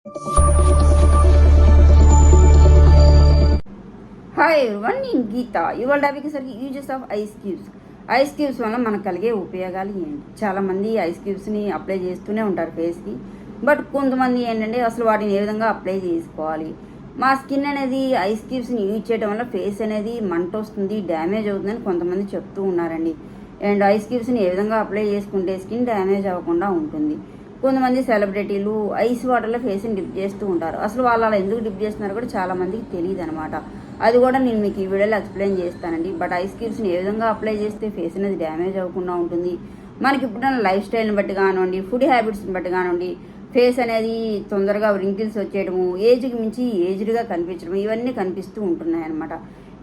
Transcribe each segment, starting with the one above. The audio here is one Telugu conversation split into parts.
హాయ్ ఎవరివన్, నేను గీత. ఇవాళ టాపిక్ సరికి uses of ice cubes. Ice cubes వల్ల మనకు కలిగే ఉపయోగాలు ఏంటి? చాలామంది ఐస్ క్యూబ్స్ని అప్లై చేస్తూనే ఉంటారు ఫేస్కి. బట్ కొంతమంది ఏంటంటే అసలు వాటిని ఏ విధంగా అప్లై చేసుకోవాలి, మా స్కిన్ అనేది ఐస్ క్యూబ్స్ని యూజ్ చేయడం వల్ల ఫేస్ అనేది మంట వస్తుంది, డ్యామేజ్ అవుతుందని కొంతమంది చెప్తూ ఉన్నారండి. అండ్ ఐస్ క్యూబ్స్ని ఏ విధంగా అప్లై చేసుకుంటే స్కిన్ డ్యామేజ్ అవ్వకుండా ఉంటుంది. కొంతమంది సెలబ్రిటీలు ఐస్ వాటర్లో ఫేస్ని డిప్ చేస్తూ ఉంటారు. అసలు వాళ్ళు అలా ఎందుకు డిప్ చేస్తున్నారో కూడా చాలామందికి తెలియదు అనమాట. అది కూడా నేను మీకు ఈ వీడియోలో ఎక్స్ప్లెయిన్ చేస్తానండి. బట్ ఐస్ క్యూబ్స్ని ఏ విధంగా అప్లై చేస్తే ఫేస్ అనేది డ్యామేజ్ అవ్వకుండా ఉంటుంది, మనకి ఇప్పుడున్న లైఫ్ స్టైల్ని బట్టి కానివ్వండి, ఫుడ్ హ్యాబిట్స్ని బట్టి కానివ్వండి, ఫేస్ అనేది తొందరగా రింకిల్స్ వచ్చేయడము, ఏజ్కి మించి ఏజ్డ్గా కనిపించడం, ఇవన్నీ కనిపిస్తూ ఉంటున్నాయి అనమాట.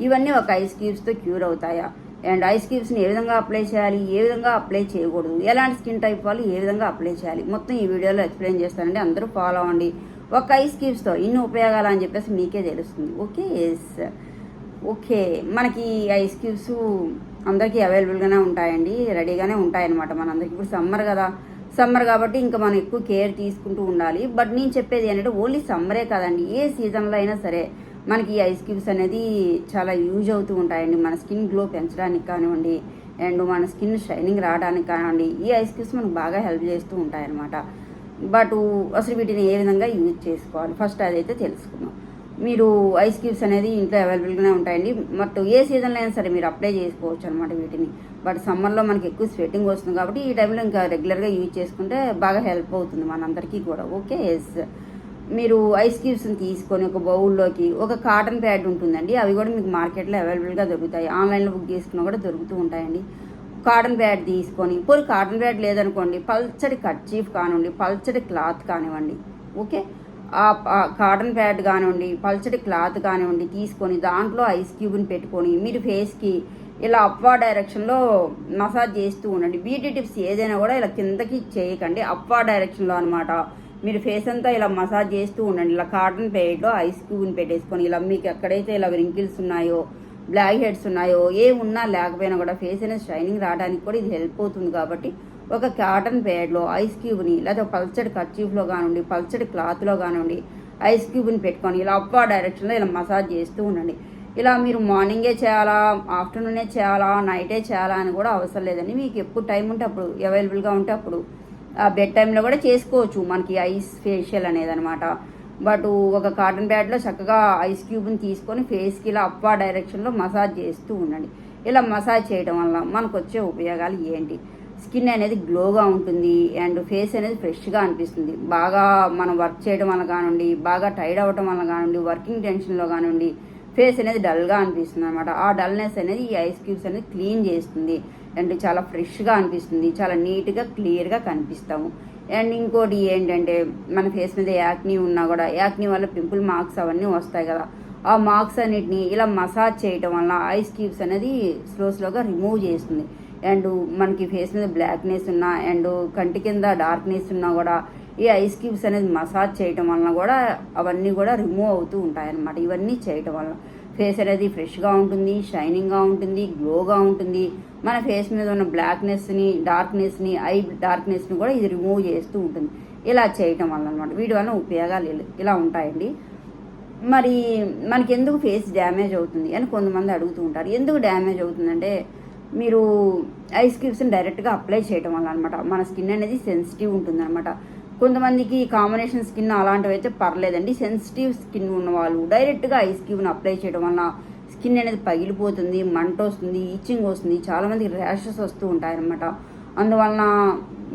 ఇవన్నీ ఒక ఐస్ క్యూబ్స్తో క్యూర్ అవుతాయా? అండ్ ఐస్ క్యూబ్స్ని ఏ విధంగా అప్లై చేయాలి, ఏ విధంగా అప్లై చేయకూడదు, ఎలాంటి స్కిన్ టైప్ వాళ్ళు ఏ విధంగా అప్లై చేయాలి, మొత్తం ఈ వీడియోలో ఎక్స్ప్లెయిన్ చేస్తానండి. అందరూ ఫాలో అవ్వండి. ఒక ఐస్ క్యూబ్స్తో ఇన్ని ఉపయోగాలు అని చెప్పేసి మీకే తెలుస్తుంది. ఓకే, మనకి ఐస్ క్యూబ్స్ అందరికీ అవైలబుల్గానే ఉంటాయండి, రెడీగానే ఉంటాయన్నమాట. మనందరికీ ఇప్పుడు సమ్మర్ కదా, సమ్మర్ కాబట్టి ఇంకా మనం ఎక్కువ కేర్ తీసుకుంటూ ఉండాలి. బట్ నేను చెప్పేది ఏంటంటే ఓన్లీ సమ్మరే కాదండి, ఏ సీజన్లో అయినా సరే మనకి ఈ ఐస్ క్యూబ్స్ అనేది చాలా యూజ్ అవుతూ ఉంటాయండి. మన స్కిన్ గ్లో పెంచడానికి కానివ్వండి, అండ్ మన స్కిన్ షైనింగ్ రావడానికి కానివ్వండి, ఈ ఐస్ క్యూబ్స్ మనకు బాగా హెల్ప్ చేస్తూ ఉంటాయన్నమాట. బట్ అసలు వీటిని ఏ విధంగా యూజ్ చేసుకోవాలి ఫస్ట్ అదైతే తెలుసుకుందాం. మీరు ఐస్ క్యూబ్స్ అనేది ఇంట్లో అవైలబుల్గానే ఉంటాయండి. బట్ ఏ సీజన్లో అయినా సరే మీరు అప్లై చేసుకోవచ్చు అనమాట వీటిని. బట్ సమ్మర్లో మనకి ఎక్కువ స్వెట్టింగ్ వస్తుంది కాబట్టి ఈ టైంలో ఇంకా రెగ్యులర్గా యూజ్ చేసుకుంటే బాగా హెల్ప్ అవుతుంది మనందరికీ కూడా. మీరు ఐస్ క్యూబ్స్ని తీసుకొని ఒక బౌల్లోకి ఒక కాటన్ ప్యాడ్ ఉంటుందండి, అవి కూడా మీకు మార్కెట్లో అవైలబుల్గా దొరుకుతాయి, ఆన్లైన్లో బుక్ చేసుకున్నా కూడా దొరుకుతూ ఉంటాయండి. కాటన్ ప్యాడ్ తీసుకొని, పోయి కాటన్ ప్యాడ్ లేదనుకోండి పల్చడి కర్చీఫ్ కానివ్వండి, పల్చడి క్లాత్ కానివ్వండి, ఆ కాటన్ ప్యాడ్ కానివ్వండి, పల్చడి క్లాత్ కానివ్వండి తీసుకొని దాంట్లో ఐస్ క్యూబ్ని పెట్టుకొని మీరు ఫేస్కి ఇలా అప్వార్డ్ డైరెక్షన్లో మసాజ్ చేస్తూ ఉండండి. బ్యూటీ టిప్స్ ఏదైనా కూడా ఇలా కిందకి చేయకండి, అప్వార్డ్ డైరెక్షన్లో అనమాట. మీరు ఫేస్ అంతా ఇలా మసాజ్ చేస్తూ ఉండండి. ఇలా కాటన్ ప్యాడ్లో ఐస్ క్యూబ్ని పెట్టేసుకొని ఇలా మీకు ఎక్కడైతే ఇలా రింకిల్స్ ఉన్నాయో, బ్లాక్ హెడ్స్ ఉన్నాయో, ఏ ఉన్నా లేకపోయినా కూడా ఫేస్ అనేది షైనింగ్ రావడానికి కూడా ఇది హెల్ప్ అవుతుంది. కాబట్టి ఒక కాటన్ ప్యాడ్లో ఐస్ క్యూబ్ని లేదా పల్చడి కర్చీఫ్లో కానివ్వండి, పల్చడి క్లాత్లో కానివ్వండి ఐస్ క్యూబ్ని పెట్టుకొని ఇలా అప్వార్డ్ డైరెక్షన్లో ఇలా మసాజ్ చేస్తూ ఉండండి. ఇలా మీరు మార్నింగే చేయాలా, ఆఫ్టర్నూనే చేయాలా, నైటే చేయాలా అని కూడా అవసరం లేదండి. మీకు ఎప్పుడు టైం ఉంటే అప్పుడు, అవైలబుల్గా ఉంటే అప్పుడు బెడ్ టైంలో కూడా చేసుకోవచ్చు మనకి ఐస్ ఫేషియల్ అనేది అనమాట. బట్ ఒక కాటన్ ప్యాడ్లో చక్కగా ఐస్ క్యూబ్ని తీసుకొని ఫేస్కి ఇలా అప్వార్డ్ డైరెక్షన్లో మసాజ్ చేస్తూ ఉండండి. ఇలా మసాజ్ చేయడం వల్ల మనకు వచ్చే ఉపయోగాలు ఏంటి? స్కిన్ అనేది గ్లోగా ఉంటుంది అండ్ ఫేస్ అనేది ఫ్రెష్గా అనిపిస్తుంది. బాగా మనం వర్క్ చేయడం వల్ల కానివ్వండి, బాగా టైర్డ్ అవ్వడం వల్ల కానివ్వండి, వర్కింగ్ టెన్షన్లో కానివ్వండి ఫేస్ అనేది డల్గా అనిపిస్తుంది అనమాట. ఆ డల్నెస్ అనేది ఈ ఐస్ క్యూబ్స్ అనేది క్లీన్ చేస్తుంది అండ్ చాలా ఫ్రెష్గా అనిపిస్తుంది, చాలా నీట్గా క్లియర్గా కనిపిస్తాము. అండ్ ఇంకోటి ఏంటంటే మన ఫేస్ మీద యాక్నీ ఉన్నా కూడా, యాక్నీ వల్ల పింపుల్ మార్క్స్ అవన్నీ వస్తాయి కదా, ఆ మార్క్స్ అన్నిటిని ఇలా మసాజ్ చేయటం వల్ల ఐస్ క్యూబ్స్ అనేది స్లోగా రిమూవ్ చేస్తుంది. అండ్ మనకి ఫేస్ మీద బ్లాక్నెస్ ఉన్నా అండ్ కంటి కింద డార్క్నెస్ ఉన్నా కూడా ఈ ఐస్ క్యూబ్స్ అనేది మసాజ్ చేయటం వలన కూడా అవన్నీ కూడా రిమూవ్ అవుతూ ఉంటాయన్నమాట. ఇవన్నీ చేయటం వల్ల ఫేస్ అనేది ఫ్రెష్గా ఉంటుంది, షైనింగ్గా ఉంటుంది, గ్లోగా ఉంటుంది. మన ఫేస్ మీద ఉన్న బ్లాక్నెస్ని, డార్క్నెస్ని, ఐ డార్క్నెస్ని కూడా ఇది రిమూవ్ చేస్తూ ఉంటుంది ఇలా చేయటం వల్ల అనమాట. వీటి వల్ల ఉపయోగాలు ఇలా ఉంటాయండి. మరి మనకి ఎందుకు ఫేస్ డ్యామేజ్ అవుతుంది అని కొంతమంది అడుగుతూ ఉంటారు. ఎందుకు డ్యామేజ్ అవుతుందంటే మీరు ఐస్ క్యూబ్స్ని డైరెక్ట్గా అప్లై చేయడం వల్ల అనమాట. మన స్కిన్ అనేది సెన్సిటివ్ ఉంటుంది అనమాట. కొంతమందికి కాంబినేషన్ స్కిన్ అలాంటివి అయితే పర్లేదండి. సెన్సిటివ్ స్కిన్ ఉన్న వాళ్ళు డైరెక్ట్గా ఐస్ క్యూబ్ని అప్లై చేయడం వల్ల స్కిన్ అనేది పగిలిపోతుంది, మంట వస్తుంది, ఇచ్చింగ్ వస్తుంది, చాలామందికి ర్యాషెస్ వస్తూ ఉంటాయన్నమాట. అందువలన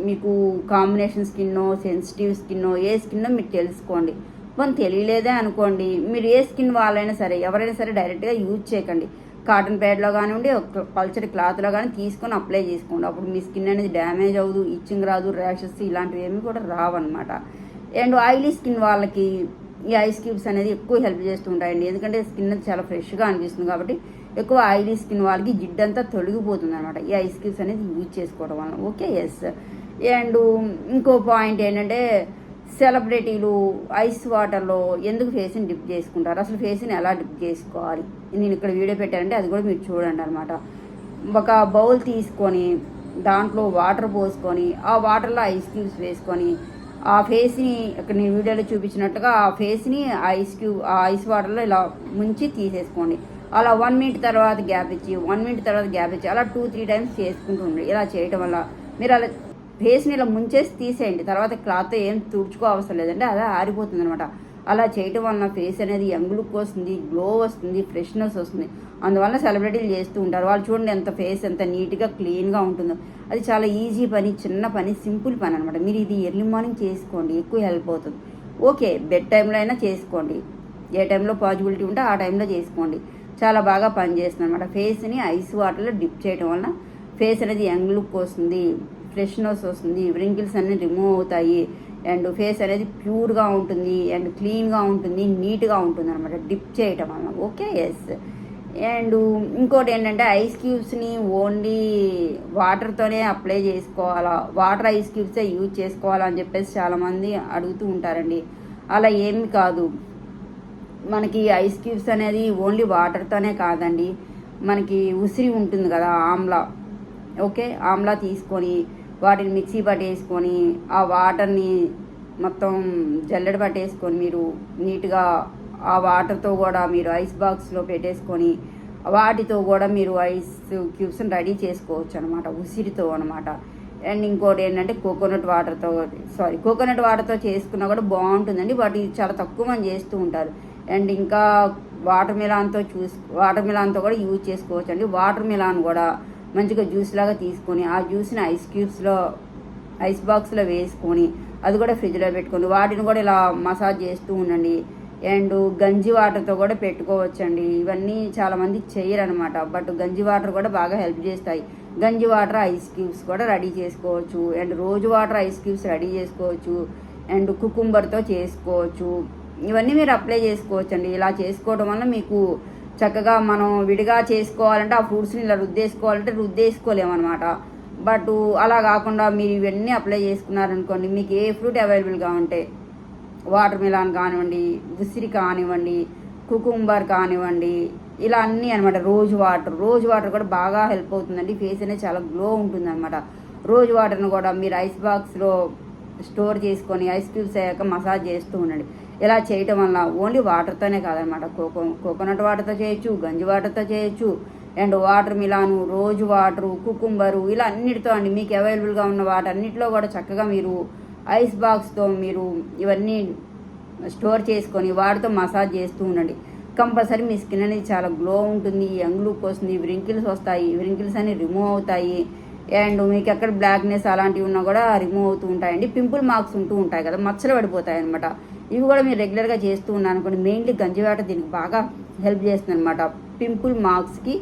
మీకు కాంబినేషన్ స్కిన్నో, సెన్సిటివ్ స్కిన్నో, ఏ స్కిన్నో మీరు తెలుసుకోండి. మనం తెలియలేదే అనుకోండి, మీరు ఏ స్కిన్ వాళ్ళైనా సరే ఎవరైనా సరే డైరెక్ట్గా యూజ్ చేయకండి. కాటన్ ప్యాడ్లో కానివ్వండి, పల్చడి క్లాత్లో కానీ తీసుకొని అప్లై చేసుకోండి. అప్పుడు మీ స్కిన్ అనేది డ్యామేజ్ అవ్వదు, ఇచ్చింగ్ రాదు, ర్యాషెస్ ఇలాంటివి ఏమి కూడా రావన్నమాట. అండ్ ఆయిలీ స్కిన్ వాళ్ళకి ఈ ఐస్ క్యూబ్స్ అనేది ఎక్కువ హెల్ప్ చేస్తూ ఉంటాయండి. ఎందుకంటే స్కిన్ చాలా ఫ్రెష్గా అనిపిస్తుంది కాబట్టి ఎక్కువ ఆయిలీ స్కిన్ వాళ్ళకి జిడ్డంతా తొలగిపోతుంది అనమాట ఈ ఐస్ క్యూబ్స్ అనేది యూజ్ చేసుకోవడం వల్ల. అండ్ ఇంకో పాయింట్ ఏంటంటే సెలబ్రిటీలు ఐస్ వాటర్లో ఎందుకు ఫేస్ని డిప్ చేసుకుంటారు, అసలు ఫేస్ని ఎలా డిప్ చేసుకోవాలి నేను ఇక్కడ వీడియో పెట్టానంటే అది కూడా మీరు చూడండి అనమాట. ఒక బౌల్ తీసుకొని దాంట్లో వాటర్ పోసుకొని ఆ వాటర్లో ఐస్ క్యూబ్స్ వేసుకొని ఆ ఫేస్ని ఇక్కడ నేను వీడియోలో చూపించినట్టుగా ఆ ఫేస్ని ఆ ఐస్ వాటర్లో ఇలా ముంచి తీసేసుకోండి. అలా 1 మినిట్ తర్వాత గ్యాప్ ఇచ్చి 1 మినిట్ తర్వాత గ్యాప్ ఇచ్చి అలా 2-3 టైమ్స్ చేసుకుంటూ ఉండండి. ఇలా చేయడం వల్ల మీరు అలా ఫేస్ని ఇలా ముంచేసి తీసేయండి. తర్వాత క్లాత్తో ఏం తుడుచుకో అవసరం లేదండి, అదే ఆరిపోతుంది అనమాట. అలా చేయటం వలన ఫేస్ అనేది యంగ్ లుక్ వస్తుంది, గ్లో వస్తుంది, ఫ్రెష్నెస్ వస్తుంది. అందువల్ల సెలబ్రిటీలు చేస్తూ ఉంటారు. వాళ్ళు చూడండి ఎంత ఫేస్ ఎంత నీట్గా క్లీన్గా ఉంటుందో. అది చాలా ఈజీ పని, చిన్న పని, సింపుల్ పని అనమాట. మీరు ఇది ఎర్లీ మార్నింగ్ చేసుకోండి, ఎక్కువ హెల్ప్ అవుతుంది. ఓకే, బెడ్ టైంలో అయినా చేసుకోండి, ఏ టైంలో పాజిబిలిటీ ఉంటే ఆ టైంలో చేసుకోండి. చాలా బాగా పనిచేస్తుంది అనమాట. ఫేస్ని ఐస్ వాటర్లో డిప్ చేయడం వలన ఫేస్ అనేది యంగ్ లుక్ వస్తుంది, ఫ్రెష్నెస్ వస్తుంది, వ్రింకిల్స్ అన్నీ రిమూవ్ అవుతాయి, అండ్ ఫేస్ అనేది ప్యూర్గా ఉంటుంది, అండ్ క్లీన్గా ఉంటుంది, నీట్గా ఉంటుంది అనమాట డిప్ చేయటం వలన. Okay, yes. అండ్ ఇంకోటి ఏంటంటే ఐస్ క్యూబ్స్ని ఓన్లీ వాటర్తోనే అప్లై చేసుకోవాలా, వాటర్ ఐస్ క్యూబ్సే యూజ్ చేసుకోవాలా అని చెప్పేసి చాలామంది అడుగుతూ ఉంటారండి. అలా ఏమి కాదు. మనకి ఐస్ క్యూబ్స్ అనేది ఓన్లీ వాటర్తోనే కాదండి, మనకి ఉసిరి ఉంటుంది కదా, ఆమ్లా. ఓకే, ఆమ్లా తీసుకొని వాటిని మిక్సీ పట్టేసుకొని ఆ వాటర్ని మొత్తం జల్లెడ పట్టేసుకొని మీరు నీట్గా ఆ వాటర్తో కూడా మీరు ఐస్ బాక్స్లో పెట్టేసుకొని వాటితో కూడా మీరు ఐస్ క్యూబ్స్ని రెడీ చేసుకోవచ్చు అనమాట, ఉసిరితో అనమాట. అండ్ ఇంకోటి ఏంటంటే కోకోనట్ వాటర్తో చేసుకున్నా కూడా బాగుంటుందండి. వాటి చాలా తక్కువ మంది చేస్తూ ఉంటారు. అండ్ ఇంకా వాటర్ మిలాన్తో కూడా యూజ్ చేసుకోవచ్చు అండి. వాటర్ మిలాన్ కూడా మంచిగా జ్యూస్ లాగా తీసుకొని ఆ జ్యూస్ని ఐస్ బాక్స్లో వేసుకొని అది కూడా ఫ్రిడ్జ్లో పెట్టుకొని వాటిని కూడా ఇలా మసాజ్ చేస్తూ ఉండండి. అండ్ గంజి వాటర్తో కూడా పెట్టుకోవచ్చండి. ఇవన్నీ చాలామంది చేయరనమాట, బట్ గంజి వాటర్ కూడా బాగా హెల్ప్ చేస్తాయి. గంజి వాటర్ ఐస్ క్యూబ్స్ కూడా రెడీ చేసుకోవచ్చు, అండ్ రోజు వాటర్ ఐస్ క్యూబ్స్ రెడీ చేసుకోవచ్చు, అండ్ కుకుంబర్తో చేసుకోవచ్చు. ఇవన్నీ మీరు అప్లై చేసుకోవచ్చు అండి. ఇలా చేసుకోవడం వల్ల మీకు చక్కగా మనం విడిగా చేసుకోవాలంటే ఆ ఫ్రూట్స్ని ఇలా రుద్దేసుకోలేమన్నమాట. బట్ అలా కాకుండా మీరు ఇవన్నీ అప్లై చేసుకున్నారనుకోండి, మీకు ఏ ఫ్రూట్ అవైలబుల్గా ఉంటే వాటర్ మిలాన్ కానివ్వండి, ఉసిరి కానివ్వండి, కుకుంబర్ కానివ్వండి, ఇలా అన్నీ అనమాట. రోజు వాటర్ కూడా బాగా హెల్ప్ అవుతుందండి. ఫేస్ అనేది చాలా గ్లో ఉంటుంది అనమాట. రోజు వాటర్ని కూడా మీరు ఐస్ బాక్స్లో స్టోర్ చేసుకొని ఐస్ క్యూబ్స్ అయ్యాక మసాజ్ చేస్తూ ఉండండి. ఇలా చేయటం వల్ల ఓన్లీ వాటర్తోనే కాదనమాట, కోకోనట్ వాటర్తో చేయొచ్చు, గంజి వాటర్తో చేయొచ్చు, అండ్ వాటర్ మిలాను, రోజు వాటరు, కుకుంబరు, ఇలా అన్నిటితో అండి మీకు అవైలబుల్గా ఉన్న వాటన్నిటిలో కూడా చక్కగా మీరు ఐస్ బాక్స్తో మీరు ఇవన్నీ స్టోర్ చేసుకొని వాటితో మసాజ్ చేస్తూ ఉండండి. కంపల్సరీ మీ స్కిన్ అనేది చాలా గ్లో ఉంటుంది, యంగ్ లుక్ వస్తుంది, వ్రింకిల్స్ వస్తాయి, వ్రింకిల్స్ అన్ని రిమూవ్ అవుతాయి. అండ్ మీకు ఎక్కడ బ్లాక్నెస్ అలాంటివి ఉన్నా కూడా రిమూవ్ అవుతూ ఉంటాయండి. పింపుల్ మార్క్స్ ఉంటూ ఉంటాయి కదా, మచ్చలు పడిపోతాయి అనమాట. ఇవి కూడా మీరు రెగ్యులర్గా చేస్తూ ఉన్నాను అనుకోండి. మెయిన్లీ గంజి వాటర్ దీనికి బాగా హెల్ప్ చేస్తుంది అనమాట. పింపుల్ మార్క్స్కి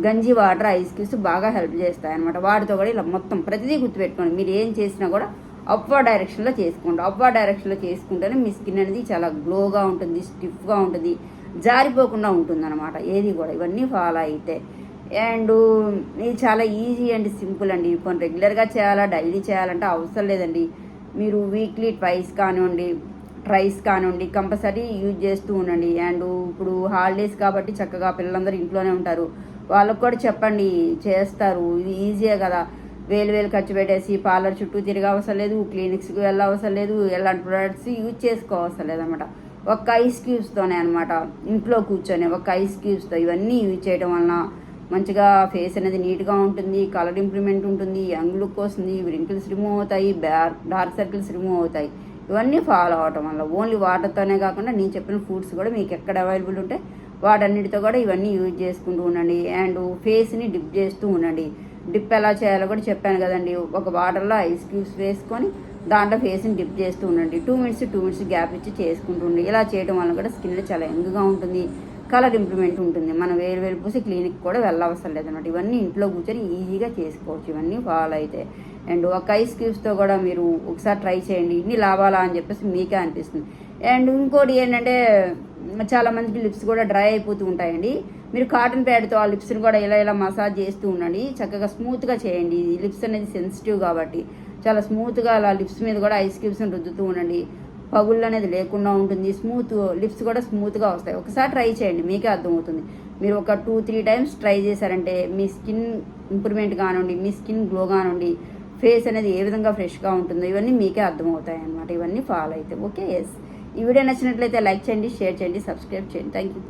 గంజి వాటర్ ఐస్ క్యూబ్స్ బాగా హెల్ప్ చేస్తాయి అనమాట. వాటితో కూడా ఇలా మొత్తం ప్రతిదీ గుర్తుపెట్టుకోండి. మీరు ఏం చేసినా కూడా అప్వర్డ్ డైరెక్షన్లో చేసుకోండి. అప్వర్డ్ డైరెక్షన్లో చేసుకుంటేనే మీ స్కిన్ అనేది చాలా గ్లోగా ఉంటుంది, స్టిఫ్గా ఉంటుంది, జారిపోకుండా ఉంటుంది అనమాట ఏది కూడా, ఇవన్నీ ఫాలో అయితే. అండ్ ఇది చాలా ఈజీ అండ్ సింపుల్ అండి. ఇప్పుడు రెగ్యులర్గా చేయాలా, డైలీ చేయాలంటే అవసరం లేదండి. మీరు వీక్లీ ట్రైస్ కానివ్వండి కంపల్సరీ యూజ్ చేస్తూ ఉండండి. అండ్ ఇప్పుడు హాలిడేస్ కాబట్టి చక్కగా పిల్లలందరూ ఇంట్లోనే ఉంటారు, వాళ్ళకు కూడా చెప్పండి, చేస్తారు. ఇది ఈజీయే కదా, వేలు ఖర్చు పెట్టేసి పార్లర్ చుట్టూ తిరిగే అవసరం లేదు, క్లినిక్స్కి వెళ్ళవసరం లేదు, ఎలాంటి ప్రొడక్ట్స్ యూజ్ చేసుకోవసరం లేదన్నమాట. ఒక ఐస్ క్యూబ్స్తోనే అనమాట, ఇంట్లో కూర్చొని ఒక ఐస్ క్యూబ్స్తో ఇవన్నీ యూజ్ చేయడం వలన మంచిగా ఫేస్ అనేది నీట్గా ఉంటుంది, కలర్ ఇంప్రూవ్మెంట్ ఉంటుంది, యంగ్ లుక్ వస్తుంది, వ్రింకిల్స్ రిమూవ్ అవుతాయి, డార్క్ సర్కిల్స్ రిమూవ్ అవుతాయి. ఇవన్నీ ఫాలో అవటం వల్ల ఓన్లీ వాటర్తోనే కాకుండా నేను చెప్పిన ఫ్రూట్స్ కూడా మీకు ఎక్కడ అవైలబుల్ ఉంటే వాటన్నిటితో కూడా ఇవన్నీ యూజ్ చేసుకుంటూ ఉండండి. అండ్ ఫేస్ని డిప్ చేస్తూ ఉండండి. డిప్ ఎలా చేయాలో కూడా చెప్పాను కదండి. ఒక వాటర్లో ఐస్ క్యూబ్స్ వేసుకొని దాంట్లో ఫేస్ని డిప్ చేస్తూ ఉండండి. 2 మినిట్స్ గ్యాప్ ఇచ్చి చేసుకుంటుండండి. ఇలా చేయడం వల్ల కూడా స్కిన్ చాలా యంగ్గా ఉంటుంది, కలర్ ఇంప్రూవ్మెంట్ ఉంటుంది. మనం వేరు పూసి క్లినిక్ కూడా వెళ్ళవసరం లేదన్నమాట. ఇవన్నీ ఇంట్లో కూర్చొని ఈజీగా చేసుకోవచ్చు ఇవన్నీ ఫాలో అయితే. అండ్ ఒక ఐస్ క్యూబ్స్తో కూడా మీరు ఒకసారి ట్రై చేయండి, ఇన్ని లాభాలా అని చెప్పేసి మీకే అనిపిస్తుంది. అండ్ ఇంకోటి ఏంటంటే చాలామందికి లిప్స్ కూడా డ్రై అయిపోతూ ఉంటాయండి. మీరు కాటన్ ప్యాడ్తో ఆ లిప్స్ని కూడా ఇలా మసాజ్ చేస్తూ ఉండండి. చక్కగా స్మూత్గా చేయండి. లిప్స్ అనేది సెన్సిటివ్ కాబట్టి చాలా స్మూత్గా అలా లిప్స్ మీద కూడా ఐస్ క్యూబ్స్ని రుద్దుతూ ఉండండి. పగుళ్ళు అనేది లేకుండా ఉంటుంది, లిప్స్ కూడా స్మూత్గా వస్తాయి. ఒకసారి ట్రై చేయండి, మీకే అర్థమవుతుంది. మీరు ఒక 2-3 టైమ్స్ ట్రై చేశారంటే మీ స్కిన్ ఇంప్రూవ్మెంట్ కానివ్వండి, మీ స్కిన్ గ్లో కానివ్వండి, ఫేస్ అనేది ఏ విధంగా ఫ్రెష్గా ఉంటుందో ఇవన్నీ మీకే అర్థమవుతాయి అన్నమాట. ఇవన్నీ ఫాలో అయితే ఓకే. ఎస్, ఈ వీడియో నచ్చినట్లయితే లైక్ చేయండి, షేర్ చేయండి, సబ్స్క్రైబ్ చేయండి. Thank you.